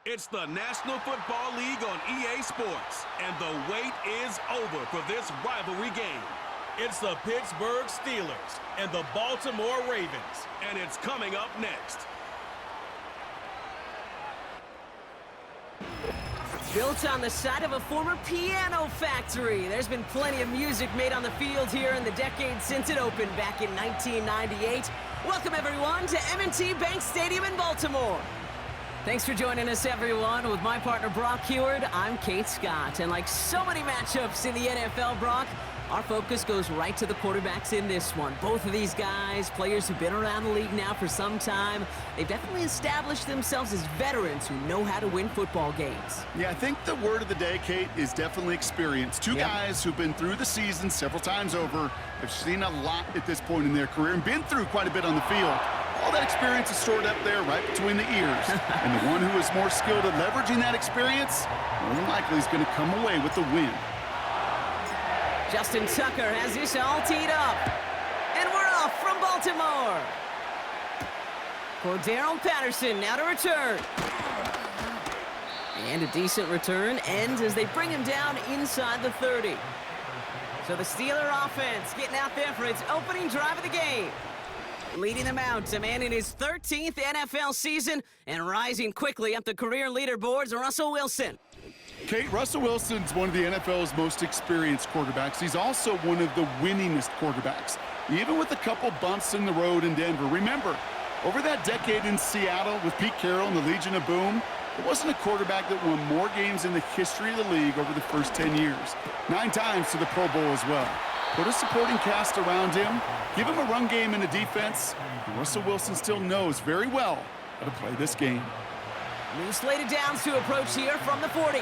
It's the National Football League on EA Sports, and the wait is over for this rivalry game. It's the Pittsburgh Steelers and the Baltimore Ravens, and it's coming up next. Built on the side of a former piano factory, there's been plenty of music made on the field here in the decade since it opened back in 1998. Welcome, everyone, to M&T Bank Stadium in Baltimore. Thanks for joining us, everyone. With my partner, Brock Heward, I'm Kate Scott. And like so many matchups in the NFL, Brock, our focus goes right to the quarterbacks in this one. Both of these guys, players who've been around the league now for some time, they've definitely established themselves as veterans who know how to win football games. Yeah, I think the word of the day, Kate, is definitely experience. Two guys who've been through the season several times over, have seen a lot at this point in their career, and been through quite a bit on the field. All that experience is stored up there right between the ears. And the one who is more skilled at leveraging that experience, more than likely is going to come away with the win. Justin Tucker has this all teed up. And we're off from Baltimore. Cordarrelle Patterson now to return. And a decent return ends as they bring him down inside the 30. So the Steeler offense getting out there for its opening drive of the game. Leading them out, a man in his 13th NFL season and rising quickly up the career leaderboards, Russell Wilson. Kate, Russell Wilson's one of the NFL's most experienced quarterbacks. He's also one of the winningest quarterbacks, even with a couple bumps in the road in Denver. Remember, over that decade in Seattle with Pete Carroll and the Legion of Boom, there wasn't a quarterback that won more games in the history of the league over the first 10 years. 9 times to the Pro Bowl as well. Put a supporting cast around him, give him a run game and a defense, and Russell Wilson still knows very well how to play this game. New slated downs to approach here from the 40.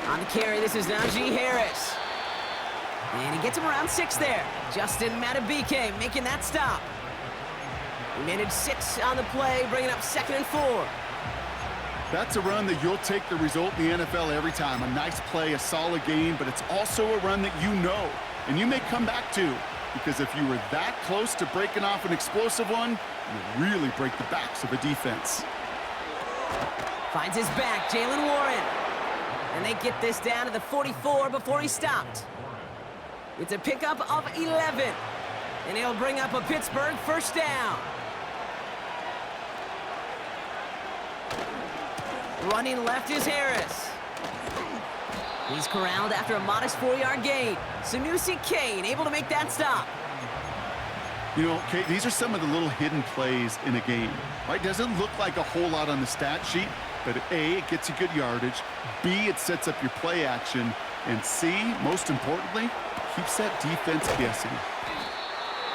On the carry, this is Najee Harris. And he gets him around 6 there. Justin Madubuike making that stop. He managed 6 on the play, bringing up 2nd and 4. That's a run that you'll take the result in the NFL every time. A nice play, a solid game, but it's also a run that you know, and you may come back to, because if you were that close to breaking off an explosive one, you really break the backs of a defense. Finds his back, Jalen Warren. And they get this down to the 44 before he stopped. It's a pickup of 11, and he'll bring up a Pittsburgh first down. Running left is Harris. He's corralled after a modest 4-yard gain. Sanusi Kane able to make that stop. You know, Kate, these are some of the little hidden plays in a game, right? Doesn't look like a whole lot on the stat sheet, but A, it gets you good yardage, B, it sets up your play action, and C, most importantly, keeps that defense guessing.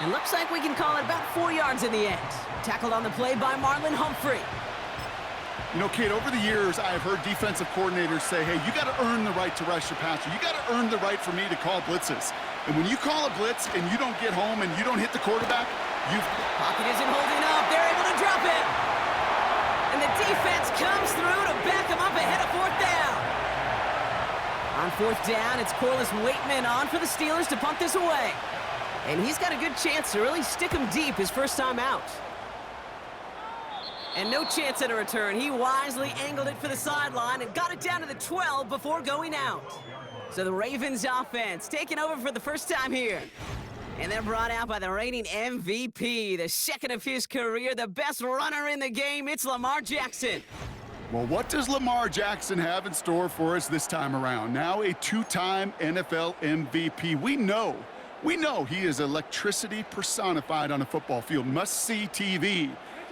It looks like we can call it about 4 yards in the end. Tackled on the play by Marlon Humphrey. You know, Kate, over the years, I have heard defensive coordinators say, hey, you got to earn the right to rush your passer. You got to earn the right for me to call blitzes. And when you call a blitz and you don't get home and you don't hit the quarterback, you've... Pocket isn't holding up. They're able to drop it. And the defense comes through to back them up ahead of 4th down. On 4th down, it's Corliss Waitman on for the Steelers to punt this away. And he's got a good chance to really stick him deep his first time out. And no chance at a return. He wisely angled it for the sideline and got it down to the 12 before going out. So the Ravens offense taking over for the first time here. And they're brought out by the reigning MVP, the 2nd of his career, the best runner in the game. It's Lamar Jackson. Well, what does Lamar Jackson have in store for us this time around? Now a 2-time NFL MVP. We know he is electricity personified on a football field. Must-see TV.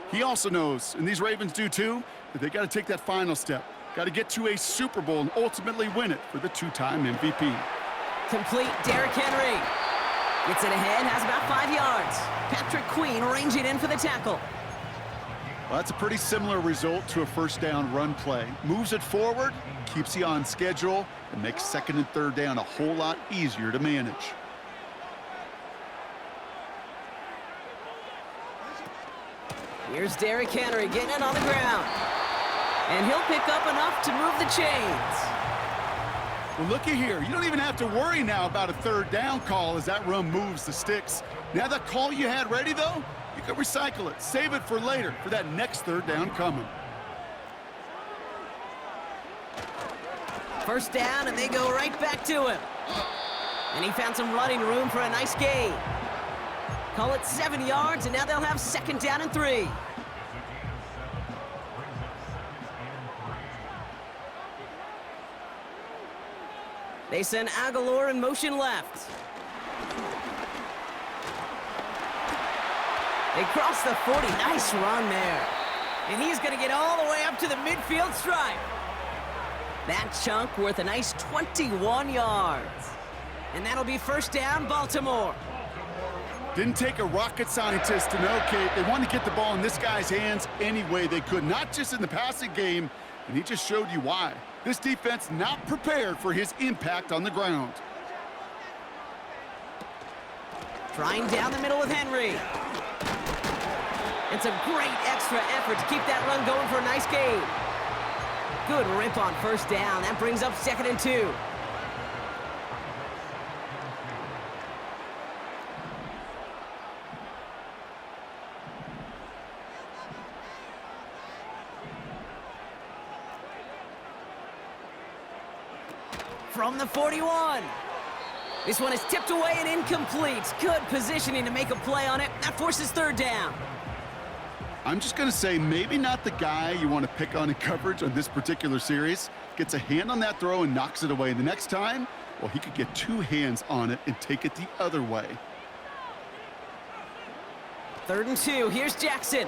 He also knows, and these Ravens do too, that they got to take that final step. Got to get to a Super Bowl and ultimately win it for the 2-time MVP. Complete Derrick Henry. Gets it ahead, has about 5 yards. Patrick Queen ranging in for the tackle. Well, that's a pretty similar result to a first down run play. Moves it forward, keeps you on schedule, and makes 2nd and 3rd down a whole lot easier to manage. Here's Derrick Henry getting it on the ground. And he'll pick up enough to move the chains. Well, looky here. You don't even have to worry now about a 3rd down call as that run moves the sticks. Now that call you had ready, though, you could recycle it, save it for later, for that next third down coming. First down, and they go right back to him. And he found some running room for a nice gain. Call it 7 yards, and now they'll have second down and 3. They send Aguilar in motion left. They cross the 40. Nice run there. And he's going to get all the way up to the midfield stripe. That chunk worth a nice 21 yards. And that'll be first down, Baltimore. Didn't take a rocket scientist to know, Kate. They wanted to get the ball in this guy's hands any way they could, not just in the passing game, and he just showed you why. This defense not prepared for his impact on the ground. Trying down the middle with Henry. It's a great extra effort to keep that run going for a nice gain. Good rip on first down. That brings up second and 2. From the 41. This one is tipped away and incomplete. Good positioning to make a play on it. That forces third down. I'm just going to say maybe not the guy you want to pick on in coverage on this particular series. Gets a hand on that throw and knocks it away. The next time, well, he could get 2 hands on it and take it the other way. Third and 2. Here's Jackson.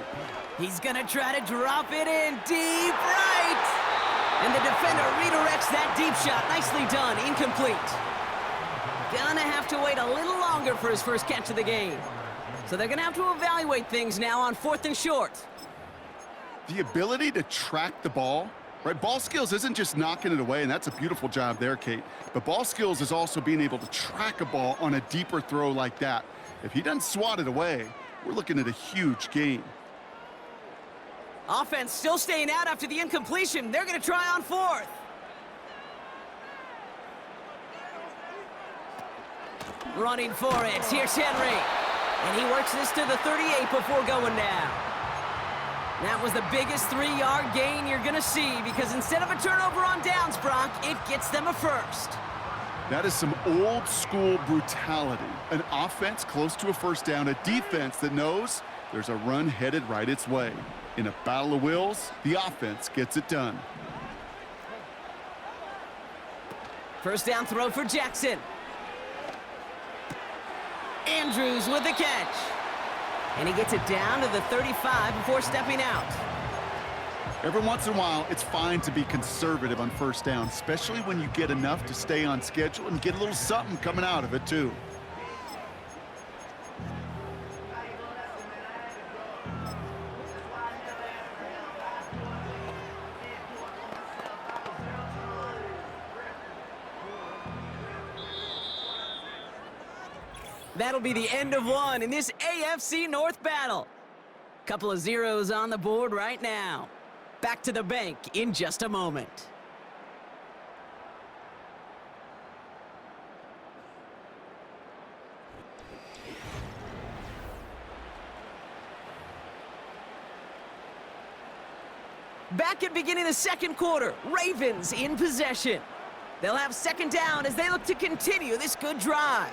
He's going to try to drop it in deep right. And the defender redirects that deep shot. Nicely done. Incomplete. Gonna have to wait a little longer for his first catch of the game. So they're gonna have to evaluate things now on 4th and short. The ability to track the ball, right? Ball skills isn't just knocking it away, and that's a beautiful job there, Kate. But ball skills is also being able to track a ball on a deeper throw like that. If he doesn't swat it away, we're looking at a huge gain. Offense still staying out after the incompletion. They're gonna try on 4th. Running for it. Here's Henry. And he works this to the 38 before going down. That was the biggest 3-yard gain you're going to see because instead of a turnover on downs, Brock, it gets them a first. That is some old school brutality. An offense close to a first down, a defense that knows there's a run headed right its way. In a battle of wills, the offense gets it done. First down throw for Jackson. Andrews with the catch. And he gets it down to the 35 before stepping out. Every once in a while, it's fine to be conservative on first down, especially when you get enough to stay on schedule and get a little something coming out of it, too. That'll be the end of one in this AFC North battle. Couple of zeros on the board right now. Back to the bank in just a moment. Back at beginning of the second quarter, Ravens in possession. They'll have second down as they look to continue this good drive.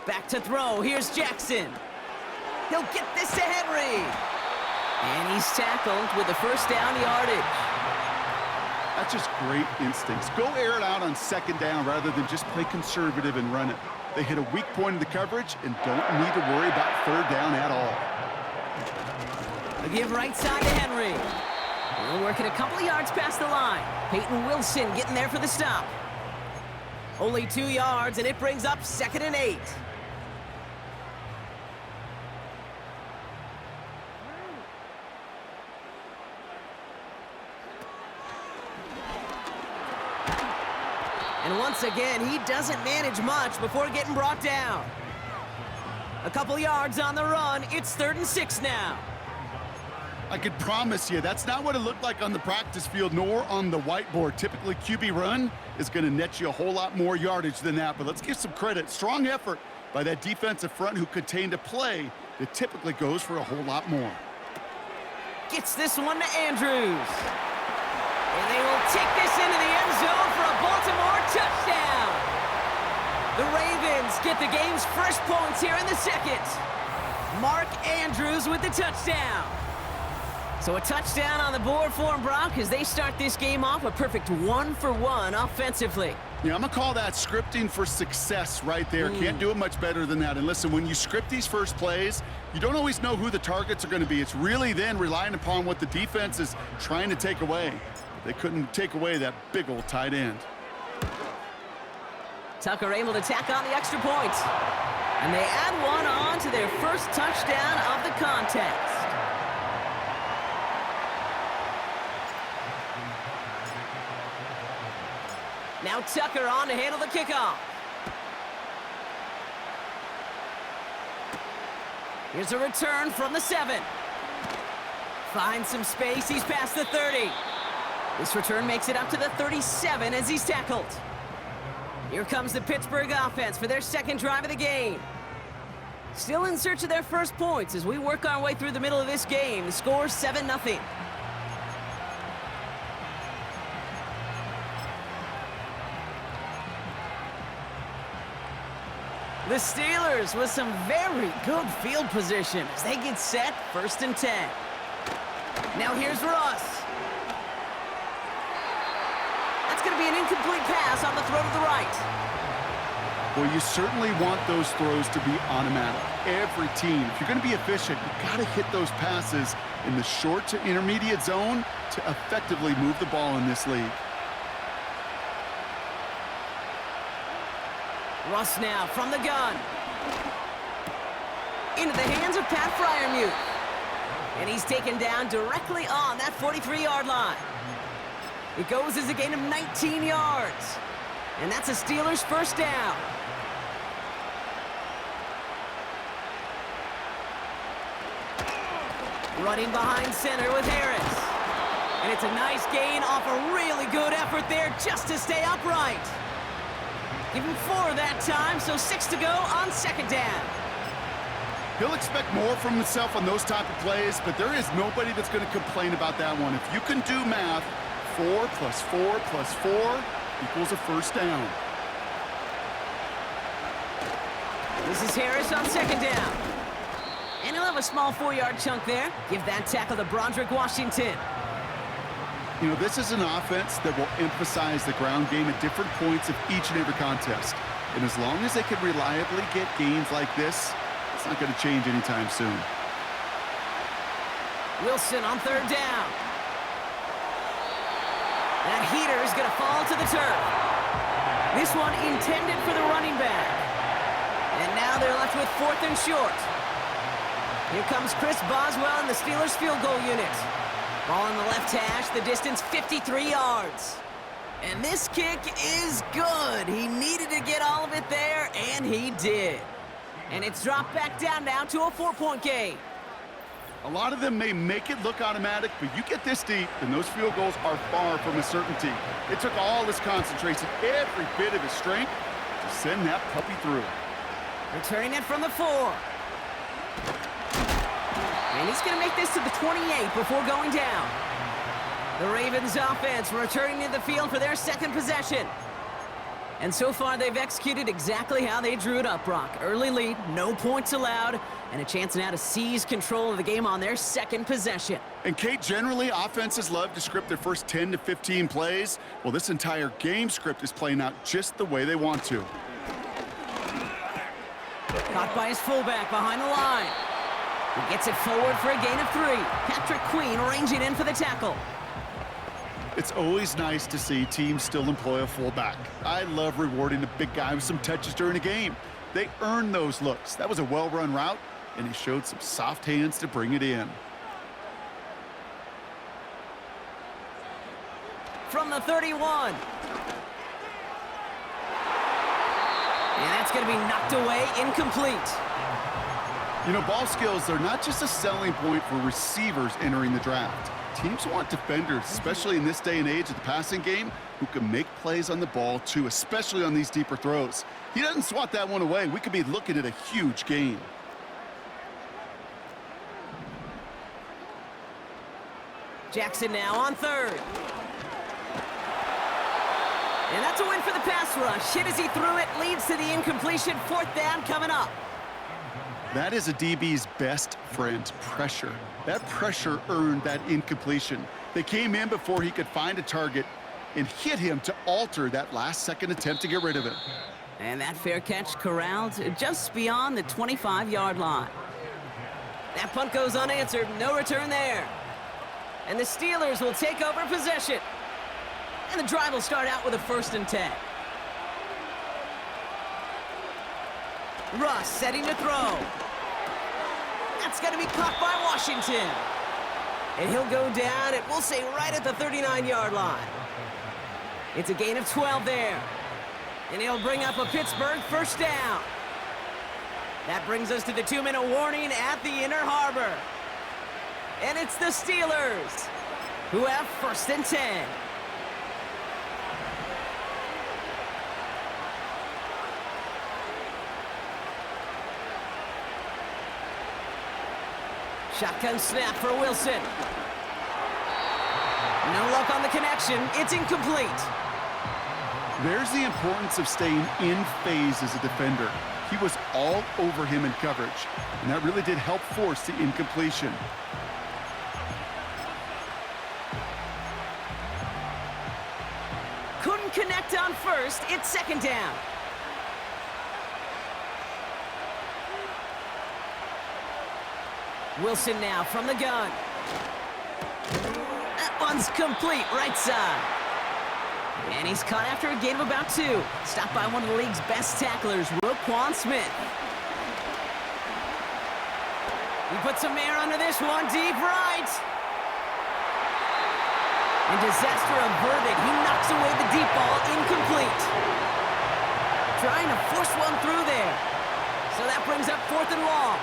Back to throw. Here's Jackson. He'll get this to Henry. And he's tackled with the first down yardage. That's just great instincts. Go air it out on second down rather than just play conservative and run it. They hit a weak point in the coverage and don't need to worry about third down at all. A give right side to Henry. We're working a couple of yards past the line. Peyton Wilson getting there for the stop. Only 2 yards, and it brings up 2nd and 8. And once again, he doesn't manage much before getting brought down. A couple yards on the run. It's 3rd and 6 now. I could promise you that's not what it looked like on the practice field nor on the whiteboard. Typically, QB run is going to net you a whole lot more yardage than that, but let's give some credit. Strong effort by that defensive front who contained a play that typically goes for a whole lot more. Gets this one to Andrews. And they will take this into the end zone for a Baltimore touchdown. The Ravens get the game's first points here in the second. Mark Andrews with the touchdown. So a touchdown on the board for them, Brock, as they start this game off a perfect 1-for-1 offensively. Yeah, I'm going to call that scripting for success right there. Can't do it much better than that. And listen, when you script these first plays, you don't always know who the targets are going to be. It's really then relying upon what the defense is trying to take away. They couldn't take away that big old tight end. Tucker able to tack on the extra point. And they add one on to their first touchdown of the contest. Now Tucker on to handle the kickoff. Here's a return from the 7. Finds some space, he's past the 30. This return makes it up to the 37 as he's tackled. Here comes the Pittsburgh offense for their second drive of the game. Still in search of their first points as we work our way through the middle of this game. The score 7-0. The Steelers with some very good field position as they get set, 1st and 10. Now here's Russ. That's going to be an incomplete pass on the throw to the right. Well, you certainly want those throws to be automatic. Every team, if you're going to be efficient, you've got to hit those passes in the short to intermediate zone to effectively move the ball in this league. Russ now from the gun. Into the hands of Pat Freiermuth. And he's taken down directly on that 43-yard line. It goes as a gain of 19 yards. And that's a Steelers first down. Running behind center with Harris. And it's a nice gain off a really good effort there just to stay upright. Give him 4 that time, so 6 to go on second down. He'll expect more from himself on those type of plays, but there is nobody that's going to complain about that one. If you can do math, 4 plus 4 plus 4 equals a first down. This is Harris on second down. And he'll have a small 4-yard chunk there. Give that tackle to Broderick Washington. You know, this is an offense that will emphasize the ground game at different points of each and every contest. And as long as they can reliably get gains like this, it's not going to change anytime soon. Wilson on third down. That heater is going to fall to the turf. This one intended for the running back. And now they're left with 4th and short. Here comes Chris Boswell in the Steelers field goal unit. Ball in the left hash, the distance 53 yards. And this kick is good. He needed to get all of it there, and he did. And it's dropped back down now to a 4-point game. A lot of them may make it look automatic, but you get this deep, and those field goals are far from a certainty. It took all his concentration, every bit of his strength, to send that puppy through. Returning it from the 4. And he's going to make this to the 28 before going down. The Ravens offense returning to the field for their second possession. And so far, they've executed exactly how they drew it up, Brock. Early lead, no points allowed, and a chance now to seize control of the game on their second possession. And, Kate, generally, offenses love to script their first 10 to 15 plays. Well, this entire game script is playing out just the way they want to. Caught by his fullback behind the line. He gets it forward for a gain of 3. Patrick Queen ranging in for the tackle. It's always nice to see teams still employ a fullback. I love rewarding a big guy with some touches during a game. They earn those looks. That was a well-run route, and he showed some soft hands to bring it in. From the 31. And that's going to be knocked away, incomplete. You know, ball skills are not just a selling point for receivers entering the draft. Teams want defenders, especially in this day and age of the passing game, who can make plays on the ball too, especially on these deeper throws. He doesn't swat that one away. We could be looking at a huge gain. Jackson now on third. And that's a win for the pass rush. Hit as he threw it, leads to the incompletion. Fourth down coming up. That is a DB's best friend, pressure. That pressure earned that incompletion. They came in before he could find a target and hit him to alter that last-second attempt to get rid of it. And that fair catch corralled just beyond the 25-yard line. That punt goes unanswered. No return there. And the Steelers will take over possession. And the drive will start out with a 1st and 10. Russ setting to throw. That's going to be caught by Washington. And he'll go down, and we'll say right at the 39-yard line. It's a gain of 12 there. And he'll bring up a Pittsburgh 1st down. That brings us to the 2-minute warning at the Inner Harbor. And it's the Steelers who have 1st and 10. Shotgun snap for Wilson. No luck on the connection. It's incomplete. There's the importance of staying in phase as a defender. He was all over him in coverage, and that really did help force the incompletion. Couldn't connect on 1st. It's 2nd down. Wilson now from the gun. That one's complete, right side. And he's caught after a gain of about 2. Stopped by one of the league's best tacklers, Roquan Smith. He puts some air under this one, deep right. And disaster averted. He knocks away the deep ball, incomplete. Trying to force one through there. So that brings up 4th and long.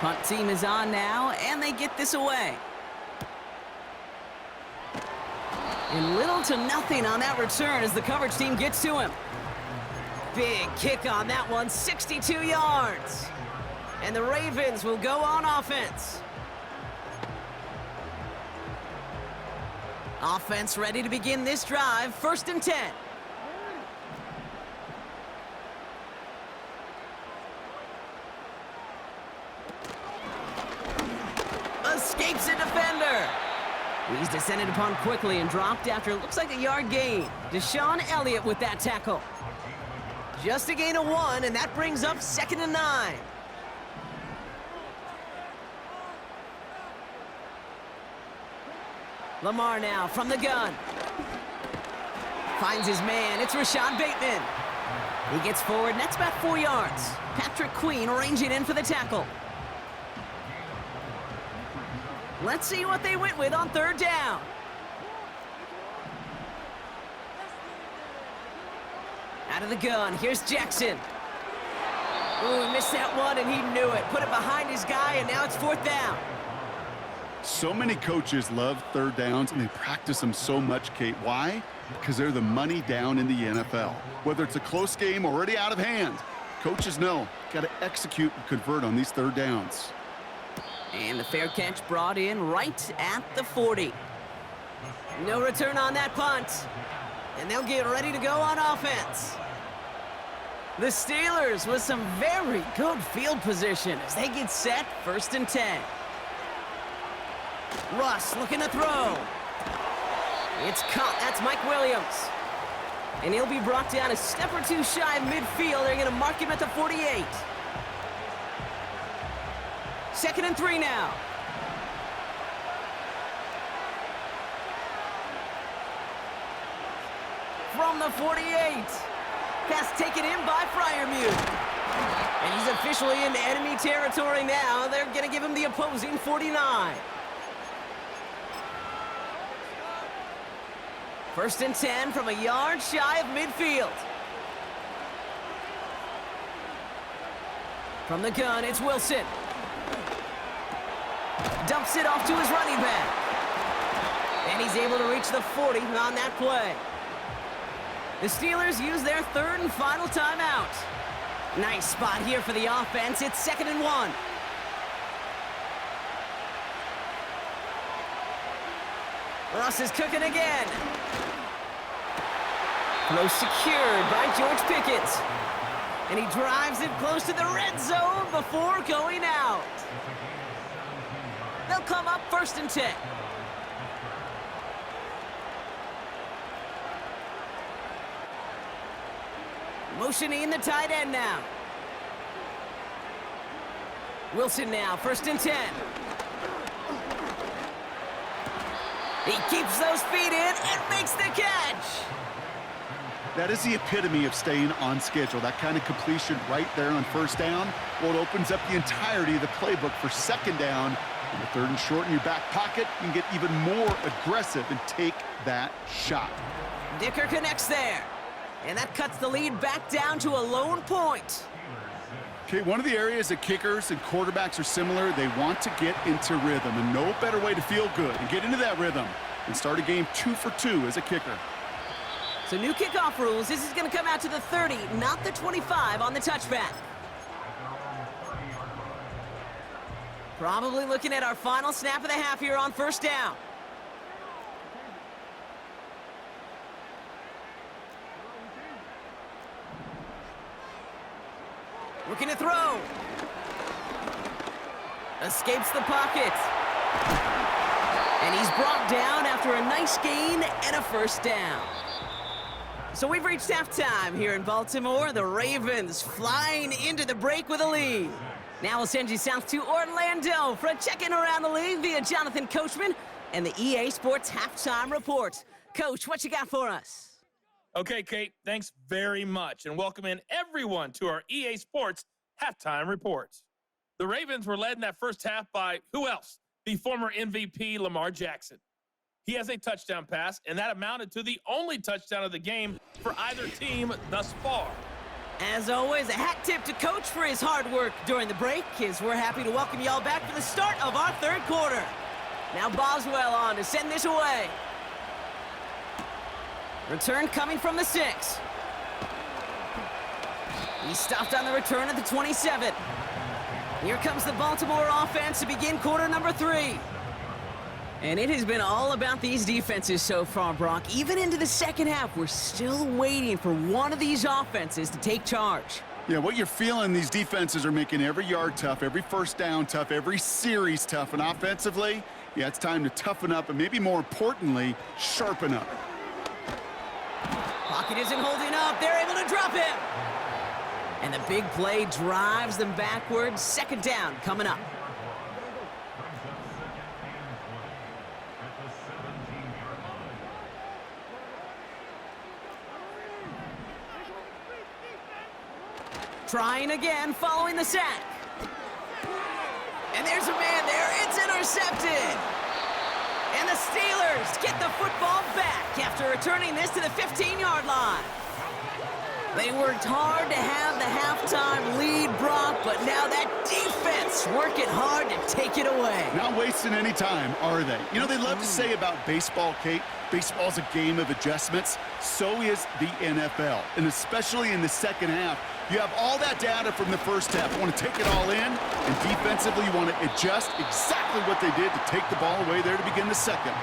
Punt team is on now, and they get this away. And little to nothing on that return as the coverage team gets to him. Big kick on that one, 62 yards. And the Ravens will go on offense. Offense ready to begin this drive, 1st and 10. Escapes a defender. He's descended upon quickly and dropped after it looks like a yard gain. Deshaun Elliott with that tackle. Just a gain of 1, and that brings up 2nd and 9. Lamar now from the gun. Finds his man. It's Rashad Bateman. He gets forward, and that's about 4 yards. Patrick Queen arranging in for the tackle. Let's see what they went with on 3rd down. Out of the gun, here's Jackson. Ooh, he missed that one, and he knew it. Put it behind his guy, and now it's 4th down. So many coaches love 3rd downs, and they practice them so much, Kate. Why? Because they're the money down in the NFL. Whether it's a close game or already out of hand, coaches know, got to execute and convert on these 3rd downs. And the fair catch brought in right at the 40. No return on that punt. And they'll get ready to go on offense. The Steelers with some very good field position as they get set, 1st and 10. Russ looking to throw. It's caught. That's Mike Williams. And he'll be brought down a step or 2 shy of midfield. They're going to mark him at the 48. 2nd and 3 now. From the 48. Pass taken in by Freiermuth. And he's officially in enemy territory now. They're going to give him the opposing 49. 1st and 10 from a yard shy of midfield. From the gun, it's Wilson. Dumps it off to his running back. And he's able to reach the 40 on that play. The Steelers use their third and final timeout. Nice spot here for the offense. It's 2nd and 1. Russ is cooking again. Throw secured by George Pickens. And he drives it close to the red zone before going out. They'll come up 1st and 10. Motioning the tight end now. Wilson now, 1st and 10. He keeps those feet in and makes the catch. That is the epitome of staying on schedule. That kind of completion right there on 1st down. Well, it opens up the entirety of the playbook for 2nd down. In the 3rd and short in your back pocket, you can get even more aggressive and take that shot. Dicker connects there. And that cuts the lead back down to a lone point. Okay, one of the areas that kickers and quarterbacks are similar, they want to get into rhythm. And no better way to feel good and get into that rhythm and start a game 2 for 2 as a kicker. So new kickoff rules. This is going to come out to the 30, not the 25 on the touchback. Probably looking at our final snap of the half here on 1st down. Looking to throw. Escapes the pocket. And he's brought down after a nice gain and a 1st down. So we've reached halftime here in Baltimore. The Ravens flying into the break with a lead. Now we'll send you south to Orlando for a check-in around the league via Jonathan Coachman and the EA Sports Halftime Report. Coach, what you got for us? Okay, Kate, thanks very much, and welcome in everyone to our EA Sports Halftime Reports. The Ravens were led in that first half by who else? The former MVP, Lamar Jackson. He has a touchdown pass, and that amounted to the only touchdown of the game for either team thus far. As always, a hat tip to Coach for his hard work during the break, as we're happy to welcome y'all back for the start of our 3rd quarter. Now Boswell on to send this away. Return coming from the 6. He stopped on the return at the 27. Here comes the Baltimore offense to begin quarter number 3. And it has been all about these defenses so far, Brock. Even into the 2nd half, we're still waiting for one of these offenses to take charge. Yeah, what you're feeling, these defenses are making every yard tough, every 1st down tough, every series tough. And offensively, yeah, it's time to toughen up and maybe more importantly, sharpen up. Pocket isn't holding up. They're able to drop him. And the big play drives them backwards. 2nd down coming up. Trying again, following the sack. And there's a man there. It's intercepted. And the Steelers get the football back after returning this to the 15-yard line. They worked hard to have the halftime lead, Brock, but now that defense working hard to take it away. Not wasting any time, are they? You know, they love to say about baseball, Kate, baseball's a game of adjustments. So is the NFL, and especially in the 2nd half. You have all that data from the first half. You want to take it all in, and defensively you want to adjust exactly what they did to take the ball away there to begin the 2nd.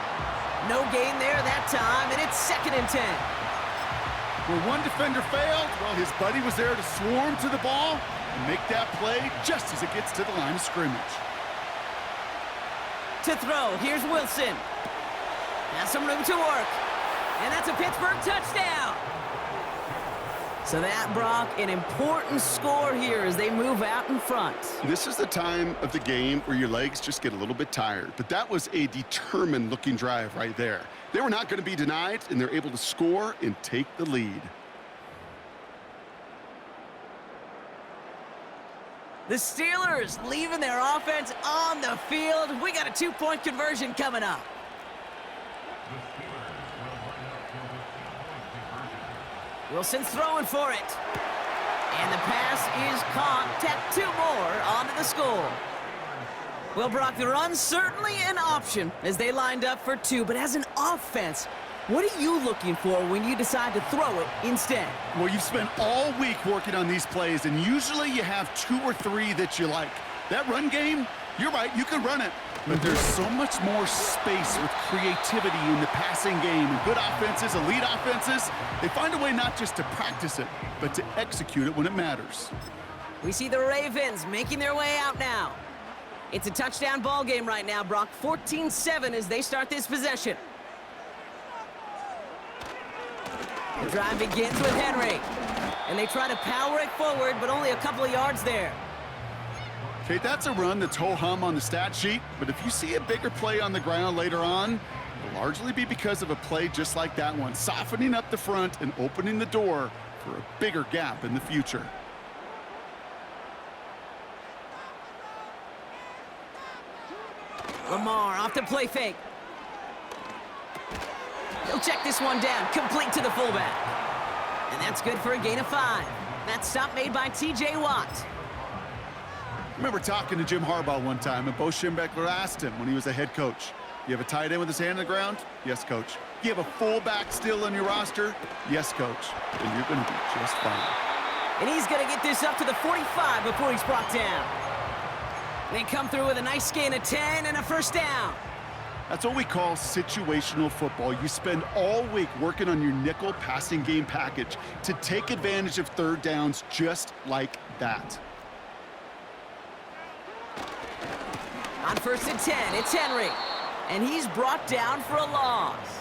No gain there that time, and it's 2nd and 10. Where one defender failed, well, his buddy was there to swarm to the ball and make that play just as it gets to the line of scrimmage. To throw, here's Wilson. Has some room to work, and that's a Pittsburgh touchdown. So that, Brock, an important score here as they move out in front. This is the time of the game where your legs just get a little bit tired. But that was a determined-looking drive right there. They were not going to be denied, and they're able to score and take the lead. The Steelers leaving their offense on the field. We got a 2-point conversion coming up. Wilson's throwing for it. And the pass is caught. Tack 2 more onto the score. Well, Brock, the run's certainly an option as they lined up for 2, but as an offense, what are you looking for when you decide to throw it instead? Well, you've spent all week working on these plays, and usually you have 2 or 3 that you like. That run game, you're right, you can run it. But there's so much more space with creativity in the passing game. And good offenses, elite offenses, they find a way not just to practice it, but to execute it when it matters. We see the Ravens making their way out now. It's a touchdown ball game right now, Brock. 14-7 as they start this possession. The drive begins with Henry. And they try to power it forward, but only a couple of yards there. Okay, that's a run that's ho-hum on the stat sheet, but if you see a bigger play on the ground later on, it'll largely be because of a play just like that one, softening up the front and opening the door for a bigger gap in the future. Lamar off the play fake. He'll check this one down, complete to the fullback. And that's good for a gain of 5. That stop made by T.J. Watt. I remember talking to Jim Harbaugh one time, and Bo Schembechler asked him when he was a head coach, you have a tight end with his hand on the ground? Yes, coach. You have a fullback still on your roster? Yes, coach. And you're going to be just fine. And he's going to get this up to the 45 before he's brought down. They come through with a nice gain of 10 and a first down. That's what we call situational football. You spend all week working on your nickel passing game package to take advantage of third downs just like that. On 1st and 10, it's Henry. And he's brought down for a loss.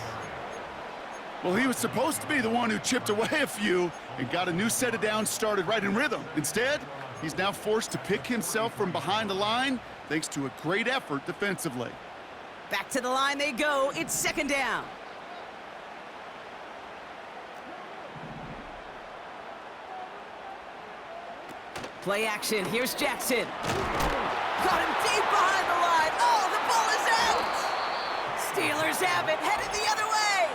Well, he was supposed to be the one who chipped away a few and got a new set of downs started right in rhythm. Instead, he's now forced to pick himself from behind the line thanks to a great effort defensively. Back to the line they go. It's 2nd down. Play action. Here's Jackson. Caught him deep behind the line. Oh, the ball is out! Steelers have it, headed the other way!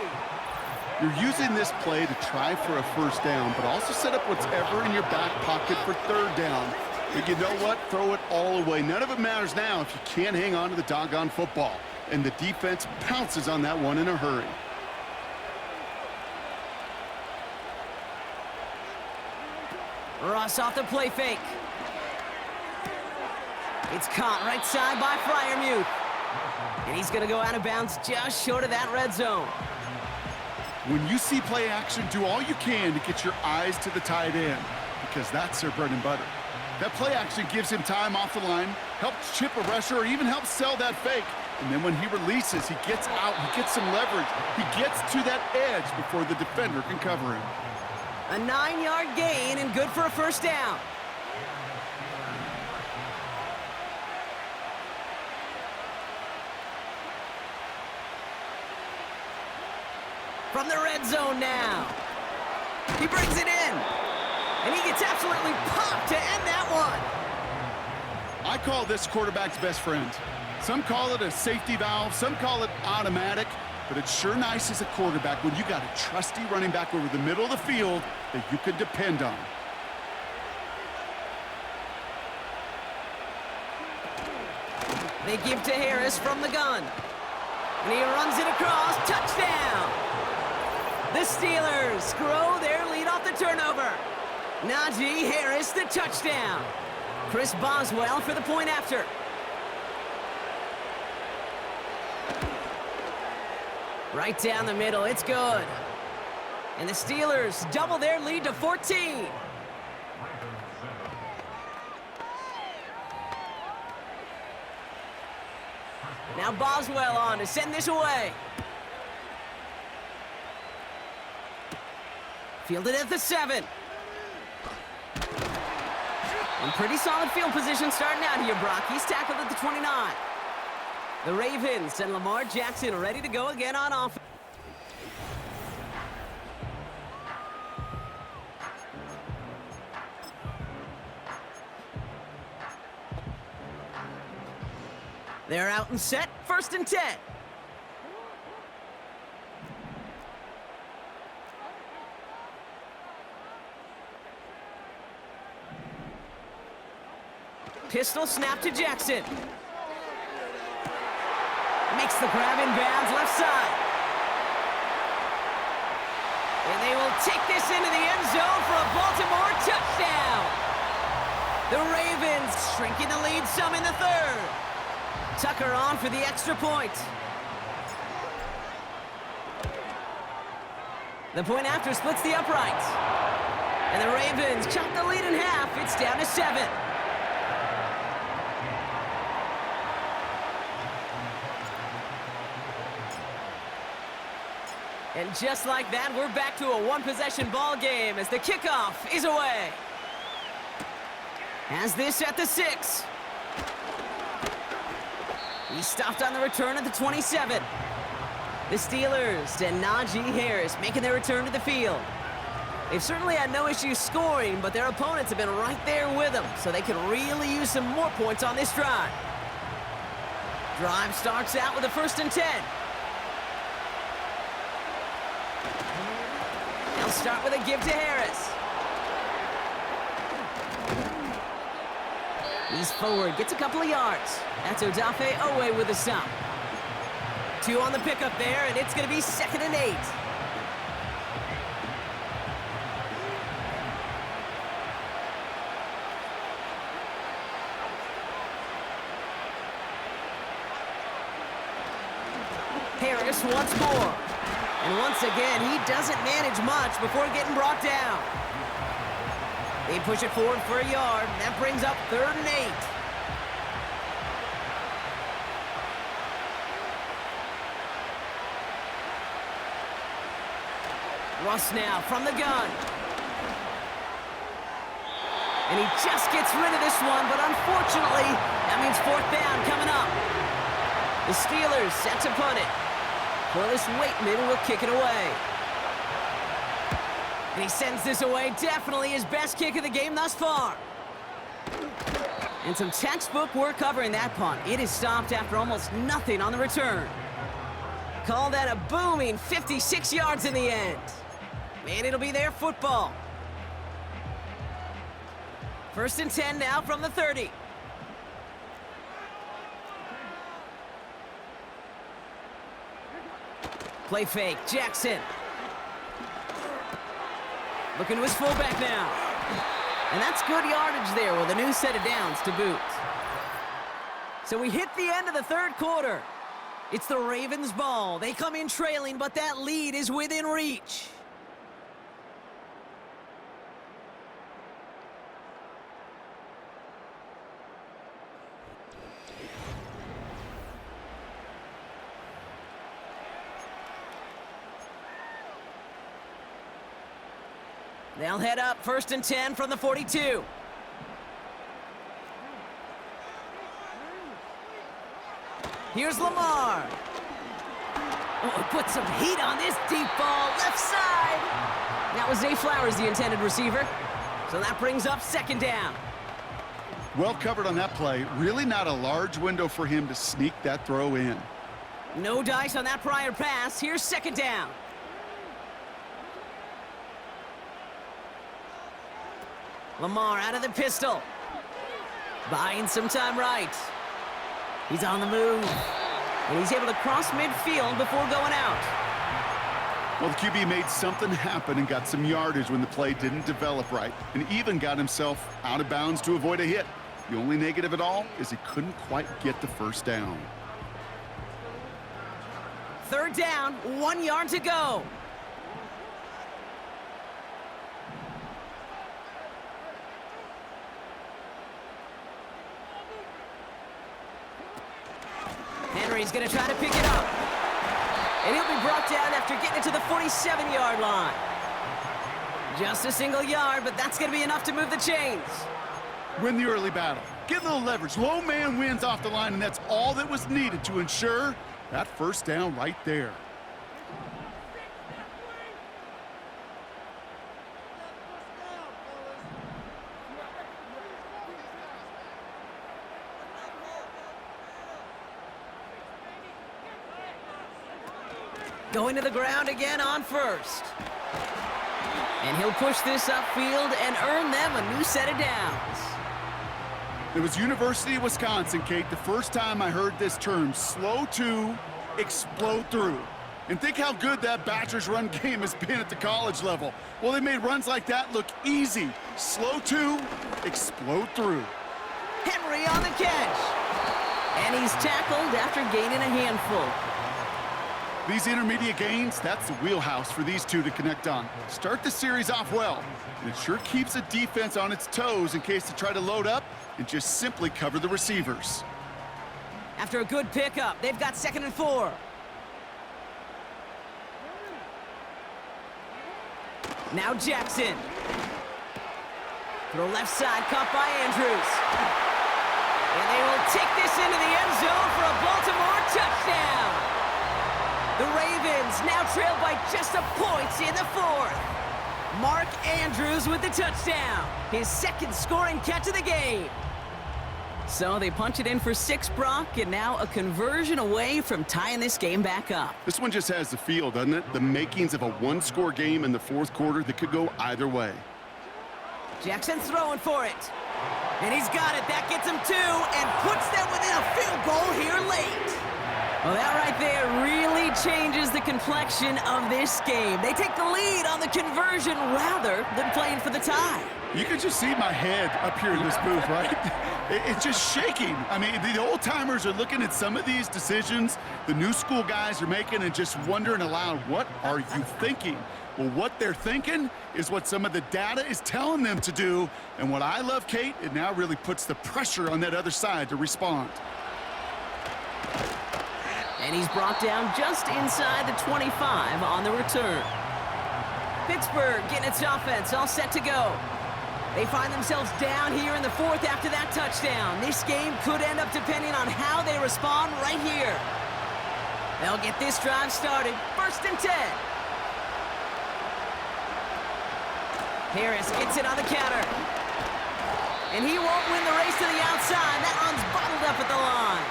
You're using this play to try for a first down, but also set up whatever in your back pocket for third down. But you know what? Throw it all away. None of it matters now if you can't hang on to the doggone football. And the defense pounces on that one in a hurry. Ross off the play fake. It's caught right side by Freiermuth. And he's going to go out of bounds just short of that red zone. When you see play action, do all you can to get your eyes to the tight end, because that's their bread and butter. That play action gives him time off the line, helps chip a rusher, or even helps sell that fake. And then when he releases, he gets out, he gets some leverage. He gets to that edge before the defender can cover him. A 9-yard gain and good for a first down. From the red zone now. He brings it in. And he gets absolutely popped to end that one. I call this quarterback's best friend. Some call it a safety valve, some call it automatic, but it's sure nice as a quarterback when you got a trusty running back over the middle of the field that you can depend on. They give to Harris from the gun. And he runs it across. Touchdown! The Steelers grow their lead off the turnover. Najee Harris, the touchdown. Chris Boswell for the point after. Right down the middle, it's good. And the Steelers double their lead to 14. Now Boswell on to send this away. Fielded at the 7. And pretty solid field position starting out here, Brock. He's tackled at the 29. The Ravens and Lamar Jackson ready to go again on offense. They're out and set, 1st and 10. Pistol snap to Jackson. Makes the grab in bounds left side. And they will take this into the end zone for a Baltimore touchdown. The Ravens shrinking the lead some in the third. Tucker on for the extra point. The point after splits the uprights. And the Ravens chop the lead in half. It's down to 7. And just like that, we're back to a one-possession ball game as the kickoff is away. Has this at the 6. He stopped on the return at the 27. The Steelers and Najee Harris making their return to the field. They've certainly had no issues scoring, but their opponents have been right there with them, so they could really use some more points on this drive. Drive starts out with a 1st and 10. They'll start with a give to Harris. He's forward, gets a couple of yards. That's Odafe Owe with a stop. 2 on the pickup there, and it's going to be 2nd and 8. Harris once more. And once again, he doesn't manage much before getting brought down. They push it forward for a yard, and that brings up 3rd and 8. Russ now from the gun. And he just gets rid of this one, but unfortunately, that means 4th down coming up. The Steelers set to punt it. Corliss Waitman will kick it away. And he sends this away, definitely his best kick of the game thus far. And some textbook work covering that punt. It is stopped after almost nothing on the return. Call that a booming 56 yards in the end. And it'll be their football. 1st and 10 now from the 30. Play fake, Jackson. Looking to his fullback now. And that's good yardage there with a new set of downs to boot. So we hit the end of the 3rd quarter. It's the Ravens' ball. They come in trailing, but that lead is within reach. They'll head up 1st and 10 from the 42. Here's Lamar. Oh, put some heat on this deep ball, left side. That was Zay Flowers, the intended receiver. So that brings up 2nd down. Well covered on that play. Really not a large window for him to sneak that throw in. No dice on that prior pass. Here's 2nd down. Lamar out of the pistol. Buying some time right. He's on the move. And he's able to cross midfield before going out. Well, the QB made something happen and got some yardage when the play didn't develop right, and even got himself out of bounds to avoid a hit. The only negative at all is he couldn't quite get the 1st down. 3rd down, 1 yard to go. Henry's going to try to pick it up. And he'll be brought down after getting it to the 47-yard line. Just a single yard, but that's going to be enough to move the chains. Win the early battle. Get a little leverage. Low man wins off the line, and that's all that was needed to ensure that 1st down right there. Going to the ground again on 1st. And he'll push this upfield and earn them a new set of downs. It was University of Wisconsin, Kate, the first time I heard this term, slow to explode through. And think how good that Badgers run game has been at the college level. Well, they made runs like that look easy. Slow to explode through. Henry on the catch. And he's tackled after gaining a handful. These intermediate gains, that's the wheelhouse for these two to connect on. Start the series off well, and it sure keeps the defense on its toes in case they try to load up and just simply cover the receivers. After a good pickup, they've got 2nd and 4. Now Jackson. To the left side, caught by Andrews. And they will take this into the end zone for a Baltimore touchdown. The Ravens now trail by just a point in the 4th. Mark Andrews with the touchdown. His 2nd scoring catch of the game. So they punch it in for 6, Brock, and now a conversion away from tying this game back up. This one just has the feel, doesn't it? The makings of a one-score game in the 4th quarter that could go either way. Jackson throwing for it. And he's got it. That gets him 2 and puts them within a field goal here late. Well, that right there really changes the complexion of this game. They take the lead on the conversion rather than playing for the tie. You can just see my head up here in this booth, right? It's just shaking. I mean, the old-timers are looking at some of these decisions the new school guys are making and just wondering aloud, what are you thinking? Well, what they're thinking is what some of the data is telling them to do. And what I love, Kate, it now really puts the pressure on that other side to respond. And he's brought down just inside the 25 on the return. Pittsburgh getting its offense all set to go. They find themselves down here in the 4th after that touchdown. This game could end up depending on how they respond right here. They'll get this drive started. 1st and 10. Harris gets it on the counter. And he won't win the race to the outside. That one's bottled up at the line.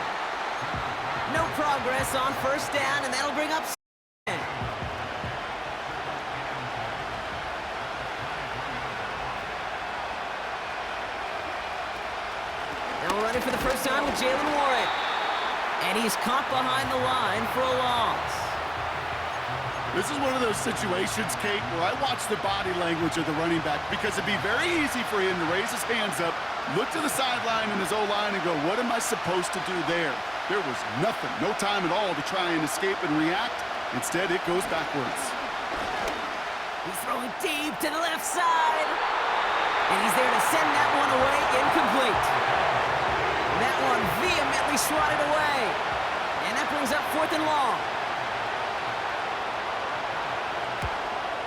No progress on 1st down, and that'll bring up 7. Now running for the first time with Jalen Warren. And he's caught behind the line for a loss. This is one of those situations, Kate, where I watch the body language of the running back because it'd be very easy for him to raise his hands up, look to the sideline in his O-line and go, what am I supposed to do there? There was nothing, no time at all to try and escape and react. Instead, it goes backwards. He's throwing deep to the left side. And he's there to send that one away incomplete. That one vehemently swatted away. And that brings up 4th and long.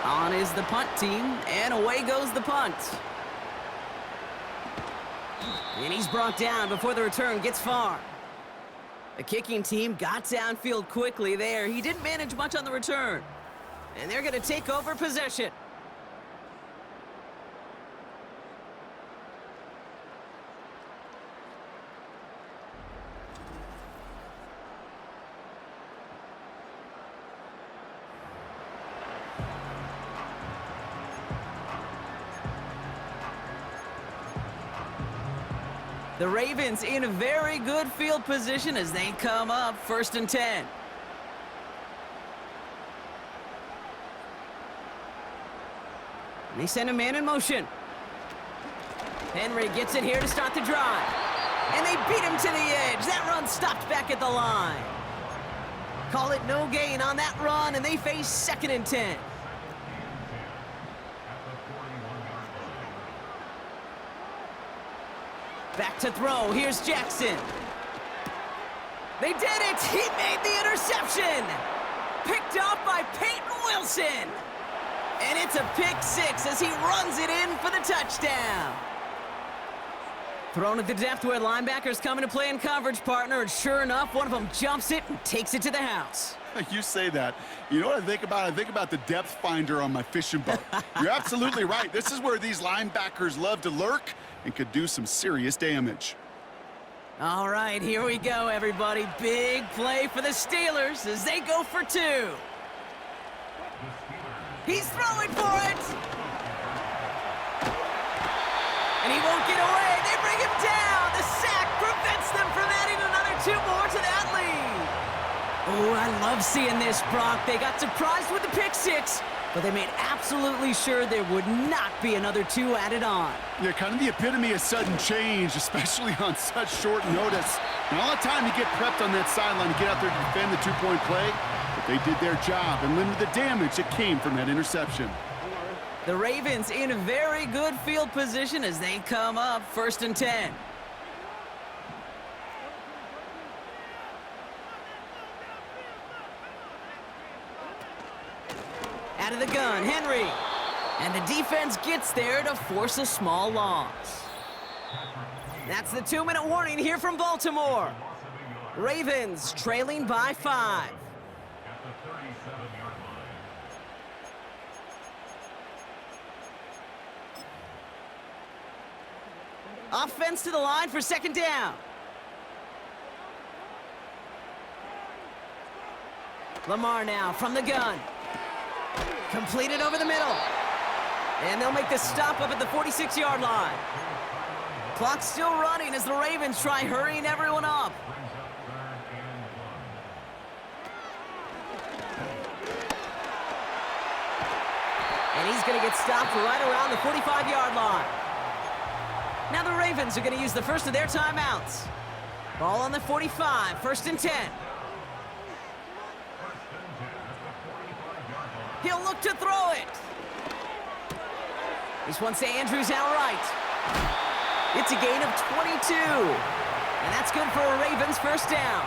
On is the punt team, and away goes the punt. And he's brought down before the return gets far. The kicking team got downfield quickly there. He didn't manage much on the return. And they're going to take over possession. The Ravens in a very good field position as they come up 1st and 10. And they send a man in motion. Henry gets it here to start the drive. And they beat him to the edge. That run stopped back at the line. Call it no gain on that run, and they face 2nd and 10. Back to throw. Here's Jackson. They did it. He made the interception. Picked off by Peyton Wilson. And it's a pick 6 as he runs it in for the touchdown. Thrown at the depth where linebackers come into play in coverage, partner, and sure enough, one of them jumps it and takes it to the house. You say that. You know what I think about? I think about the depth finder on my fishing boat. You're absolutely right. This is where these linebackers love to lurk and could do some serious damage. All right, here we go, everybody. Big play for the Steelers as they go for 2. He's throwing for it. And he won't get away. They bring him down. The I love seeing this, Brock. They got surprised with the pick six, but they made absolutely sure there would not be another two added on. Yeah, kind of the epitome of sudden change, especially on such short notice. And all the time to get prepped on that sideline to get out there to defend the two-point play, but they did their job and limited the damage that came from that interception. The Ravens in very good field position as they come up 1st and 10. Out of the gun, Henry. And the defense gets there to force a small loss. That's the 2-minute warning here from Baltimore. Ravens trailing by 5. Offense to the line for 2nd down. Lamar now from the gun. Completed over the middle. And they'll make the stop up at the 46-yard line. Clock's still running as the Ravens try hurrying everyone up. And he's going to get stopped right around the 45-yard line. Now the Ravens are going to use the first of their timeouts. Ball on the 45, 1st and 10. He'll look to throw it. This one's to Andrews outright. It's a gain of 22. And that's good for a Ravens 1st down.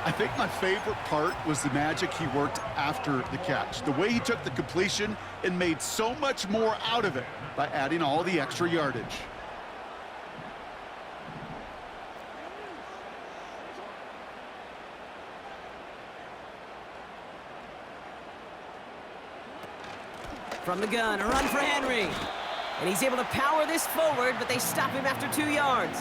I think my favorite part was the magic he worked after the catch. The way he took the completion and made so much more out of it by adding all the extra yardage. From the gun, a run for Henry. And he's able to power this forward, but they stop him after 2 yards.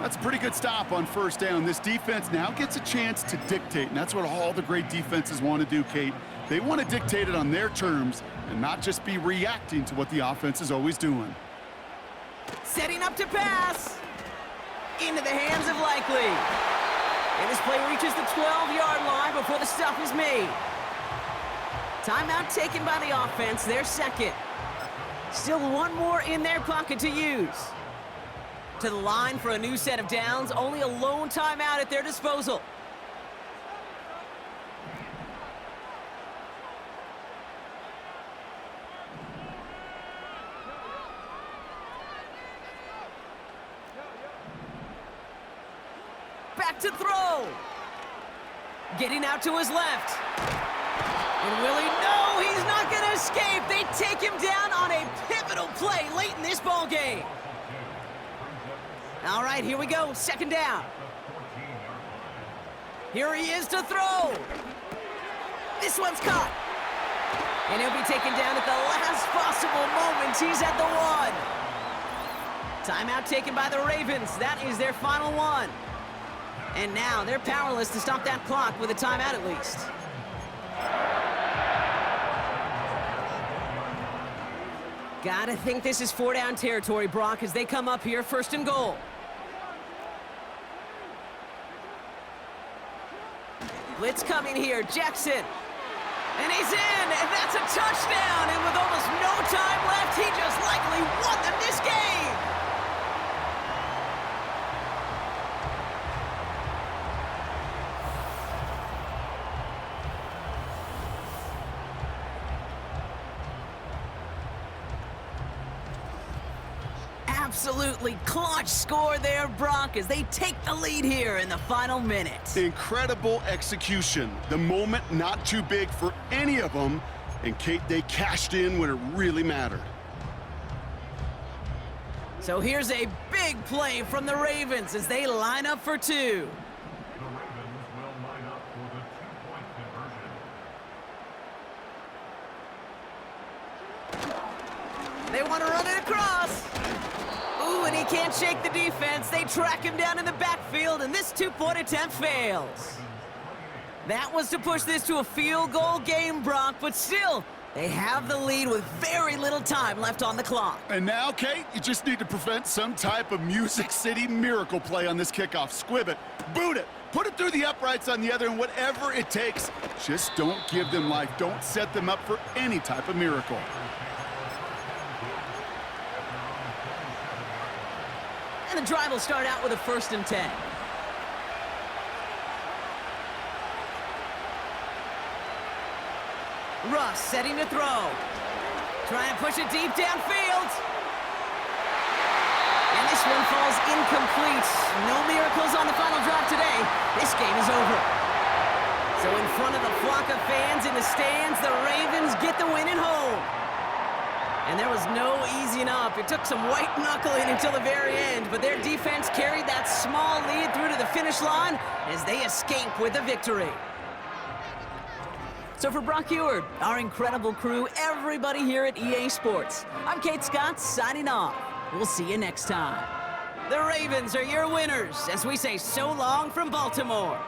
That's a pretty good stop on 1st down. This defense now gets a chance to dictate, and that's what all the great defenses want to do, Kate. They want to dictate it on their terms and not just be reacting to what the offense is always doing. Setting up to pass. Into the hands of Likely. And this play reaches the 12-yard line before the stop is made. Timeout taken by the offense, their 2nd. Still one more in their pocket to use. To the line for a new set of downs, only a lone timeout at their disposal. Back to throw. Getting out to his left. And will he? No, he's not going to escape. They take him down on a pivotal play late in this ball game. All right, here we go. 2nd down. Here he is to throw. This one's caught. And he'll be taken down at the last possible moment. He's at the 1. Timeout taken by the Ravens. That is their final one. And now they're powerless to stop that clock with a timeout at least. Gotta think this is 4-down territory, Brock, as they come up here 1st and goal. Blitz coming here, Jackson. And he's in, and that's a touchdown. And with almost no time left, he just likely won them this game. Absolutely clutch score there, Brock, as they take the lead here in the final minute. Incredible execution. The moment not too big for any of them. And Kate, they cashed in when it really mattered. So here's a big play from the Ravens as they line up for 2. The Ravens will line up for the two-point conversion. They want to run it across. Ooh, and he can't shake the defense. They track him down in the backfield, and this 2-point attempt fails. That was to push this to a field goal game, Brock, but still, they have the lead with very little time left on the clock. And now, Kate, you just need to prevent some type of Music City miracle play on this kickoff. Squib it, boot it, Put it through the uprights on the other, and whatever it takes, just don't give them life. Don't set them up for any type of miracle. And the drive will start out with a 1st and 10. Russ setting to throw. Trying to push it deep downfield. And this one falls incomplete. No miracles on the final drive today. This game is over. So in front of the flock of fans in the stands, the Ravens get the win at home. And there was no easing up. It took some white knuckling until the very end, but their defense carried that small lead through to the finish line as they escape with a victory. So for Brock Eward, our incredible crew, everybody here at EA Sports, I'm Kate Scott signing off. We'll see you next time. The Ravens are your winners as we say so long from Baltimore.